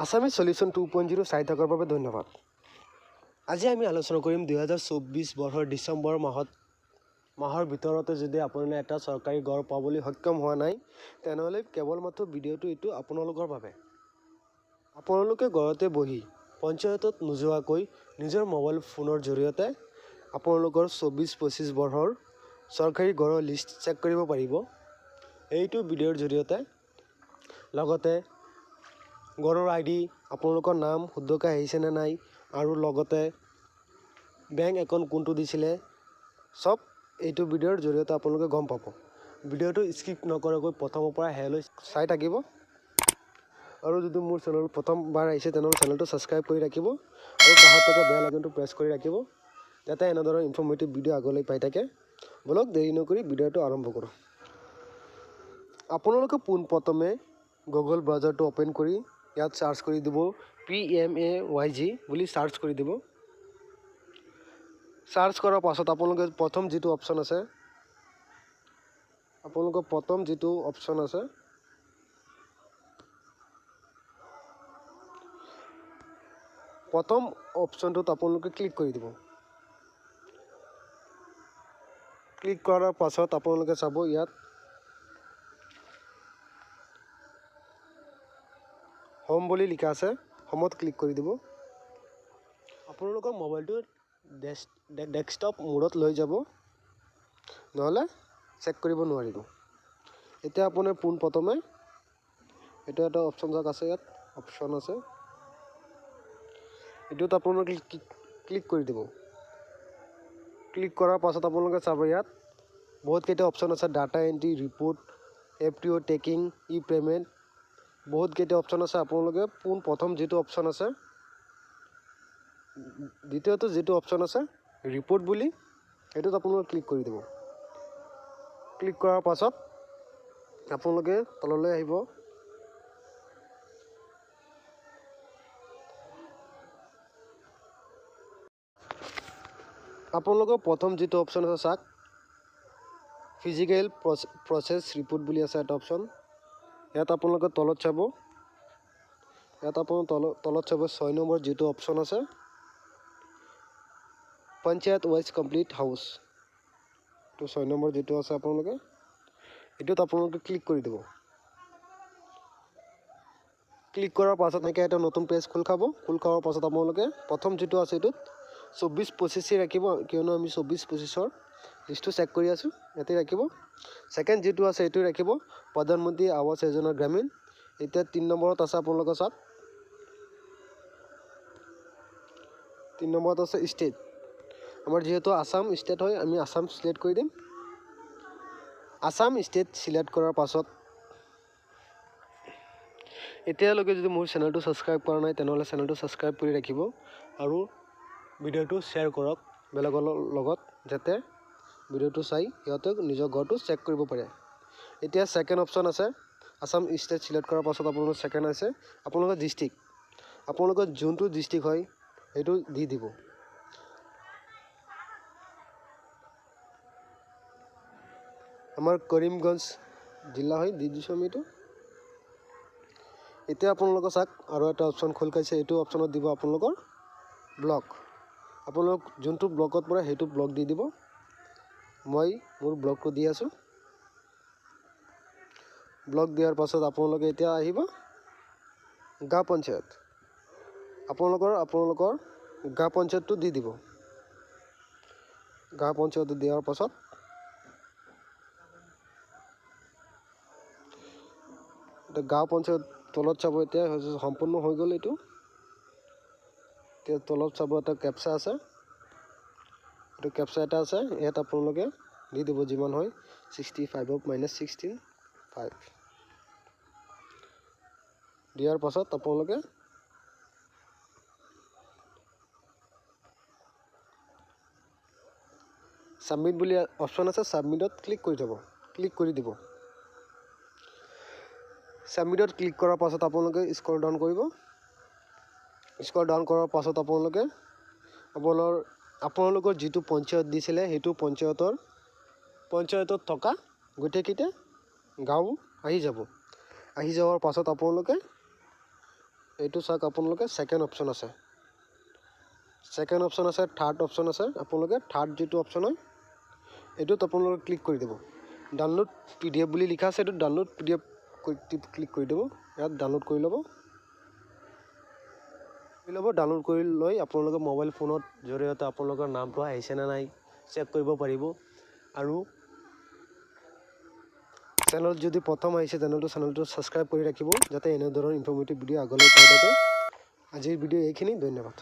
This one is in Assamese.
আছামিজ সলিউশন 2.0 চাই থকাৰ বাবে ধন্যবাদ। আজি আমি আলোচনা কৰিম 2024 বৰ্ষৰ ডিচেম্বৰ মাহৰ ভিতৰতে যদি আপোনালোকে এটা চৰকাৰী গড় পাবলৈ সক্ষম হোৱা নাই তেনেহ'লে কেৱল মাত্ৰ ভিডিঅ'টো এইটো আপোনালোকৰ বাবে। আপোনালোকে ঘৰতে বহি পঞ্চায়তত নোযোৱাকৈ নিজৰ মোবাইল ফোনৰ জৰিয়তে আপোনালোকৰ 24-25 বৰ্ষৰ চৰকাৰী গড়ৰ লিষ্ট চেক কৰিব পাৰিব। এইটো ভিডিঅ'ৰ জৰিয়তে লগতে গড়ৰ আইডি, আপোনালোকৰ নাম শুদ্ধকৈ আহিছে নে নাই আৰু লগতে বেংক একাউণ্ট কোনটো দিছিলে সব এইটো ভিডিঅ'ৰ জৰিয়তে আপোনালোকে গম পাব। ভিডিঅ'টো স্কিপ নকৰাকৈ প্ৰথমৰ পৰা শেষলৈ চাই থাকিব আৰু যদি মোৰ চেনেল প্ৰথমবাৰ আহিছে তেনেহ'লে চেনেলটো ছাবস্ক্ৰাইব কৰি ৰাখিব আৰু কাষত থকা বেল আইকনটো প্ৰেছ কৰি ৰাখিব যাতে এনেধৰণৰ ইনফৰ্মেটিভ ভিডিঅ' আগলৈ পাই থাকে। বলক দেৰি নকৰি ভিডিঅ'টো আৰম্ভ কৰোঁ। আপোনালোকে পোনপ্ৰথমে গুগল ব্ৰাউজাৰটো অ'পেন কৰি ইয়াত চাৰ্চ কৰি দিব PMAYG বুলি চাৰ্চ কৰি দিব। চাৰ্চ কৰাৰ পাছত আপোনালোকে প্ৰথম যিটো অপশ্যন আছে প্ৰথম অপশ্যনটোত আপোনালোকে ক্লিক কৰি দিব। ক্লিক কৰাৰ পাছত আপোনালোকে চাব ইয়াত হোম বুলি লিখা আছে, হোমত ক্লিক কৰি দিব। আপোনালোকৰ মোবাইলটো ডেস্কটপ মোডত লৈ যাব, নহ'লে চেক কৰিব নোৱাৰিব। এতিয়া আপোনাৰ পোনপ্ৰথমে এইটো এটা অপশ্যন আছে, ইয়াত অপশ্যন আছে, এইটোত আপোনালোকে ক্লিক কৰি দিব। ক্লিক কৰাৰ পাছত আপোনালোকে চাব ইয়াত বহুতকেইটা অপশ্যন আছে, data entry, report, FTO taking, e payment, বহুতকেইটা অপশ্যন আছে। আপোনালোকে পোনপ্ৰথম যিটো অপশ্যন আছে, দ্বিতীয়টো যিটো অপশ্যন আছে ৰিপৰ্ট বুলি, এইটোত আপোনালোকে ক্লিক কৰি দিব। ক্লিক কৰাৰ পাছত আপোনালোকে তললৈ আহিব। আপোনালোকৰ প্ৰথম যিটো অপশ্যন আছে চাওক, ফিজিকেল প্ৰচেছ ৰিপৰ্ট বুলি আছে এটা অপশ্যন। ইয়াত আপোনালোকে তলত চাব, তলত চাব 6 নম্বৰ যিটো অপশ্যন আছে পঞ্চায়ত ৱাইজ কমপ্লিট হাউচ, তো 6 নম্বৰ যিটো আছে আপোনালোকে এইটোত আপোনালোকে ক্লিক কৰি দিব। ক্লিক কৰাৰ পাছত এনেকৈ এটা নতুন পেজ খোল খাব। খোল খোৱাৰ পাছত আপোনালোকে প্ৰথম যিটো আছে এইটোত 24-25 ৰাখিব, কিয়নো আমি 24-25ৰ লিষ্টটো চেক কৰি আছোঁ, ইয়াতে ৰাখিব। ছেকেণ্ড যিটো আছে এইটো ৰাখিব প্ৰধানমন্ত্ৰী আৱাস যোজনা গ্ৰামীণ। এতিয়া 3 নম্বৰত আছে, আপোনালোকে চাওক 3 নম্বৰত আছে ষ্টেট। আমাৰ যিহেতু আসাম ষ্টেট হয়, আমি আসাম চিলেক্ট কৰি দিম। আসাম ষ্টেট চিলেক্ট কৰাৰ পাছত এতিয়ালৈকে যদি মোৰ চেনেলটো ছাবস্ক্ৰাইব কৰা নাই তেনেহ'লে চেনেলটো ছাবস্ক্ৰাইব কৰি ৰাখিব আৰু ভিডিঅ'টো শ্বেয়াৰ কৰক বেলেগৰ লগত, যাতে ভিডিঅ'টো চাই সিহঁতে নিজৰ ঘৰটো চেক কৰিব পাৰে। এতিয়া ছেকেণ্ড অপশ্যন আছে, আসাম ষ্টেট চিলেক্ট কৰাৰ পাছত আপোনালোকৰ ছেকেণ্ড আছে আপোনালোকৰ ডিষ্ট্ৰিক্ট। আপোনালোকৰ যোনটো ডিষ্ট্ৰিক্ট হয় সেইটো দি দিব। আমাৰ কৰিমগঞ্জ জিলা হয়, দি দিছোঁ আমি এইটো। এতিয়া আপোনালোকে চাওক আৰু এটা অপশ্যন খোল খাইছে, এইটো অপশ্যনত দিব আপোনালোকৰ ব্লক। আপোনালোক যোনটো ব্লকত পৰে সেইটো ব্লক দি দিব। মই মোৰ ব্লকটো দি আছোঁ। ব্লক দিয়াৰ পাছত আপোনালোকে এতিয়া আহিব গাঁও পঞ্চায়ত। আপোনালোকৰ গাঁও পঞ্চায়তটো দি দিব। গাঁও পঞ্চায়তটো দিয়াৰ পাছত এতিয়া গাঁও পঞ্চায়ত তলত চাব, এতিয়া সম্পূৰ্ণ হৈ গ'ল এইটো। এতিয়া তলত চাব এটা কেপচা আছে, এইটো কেপচা এটা আছে, ইয়াত আপোনালোকে দি দিব যিমান হয় 65 -16 5 দিয়াৰ পাছত আপোনালোকে ছাবমিট বুলি অপশ্যন আছে, ছাবমিটত ক্লিক কৰি দিব। ছাবমিটত ক্লিক কৰাৰ পাছত আপোনালোকে স্ক্ৰল ডাউন কৰিব। স্ক্ৰল ডাউন কৰাৰ পাছত আপোনালোকৰ যিটো পঞ্চায়ত দিছিলে সেইটো পঞ্চায়তত থকা গোটেইকেইটা গাঁও আহি যাব। আহি যোৱাৰ পাছত আপোনালোকে এইটো চাওক আপোনালোকে ছেকেণ্ড অপশ্যন আছে, ছেকেণ্ড অপশ্যন আছে, থাৰ্ড অপশ্যন আছে। আপোনালোকে থাৰ্ড যিটো অপশ্যন হয় এইটোত আপোনালোকে ক্লিক কৰি দিব। ডাউনলোড PDF বুলি লিখা আছে, এইটো ডাউনলোড PDF ক্লিক কৰি দিব। ইয়াত ডাউনলোড কৰি ল'ব। ডাউনলোড কৰি লৈ আপোনালোকে মোবাইল ফোনত জৰিয়তে আপোনালোকৰ নামটো আহিছেনে নাই চেক কৰিব পাৰিব। আৰু চেনেলত যদি প্ৰথম আহিছে চেনেলটো ছাবস্ক্ৰাইব কৰি ৰাখিব, যাতে এনেধৰণৰ ইনফৰ্মেটিভ ভিডিঅ' আগলৈ পাই থাকে। আজিৰ ভিডিঅ' এইখিনি, ধন্যবাদ।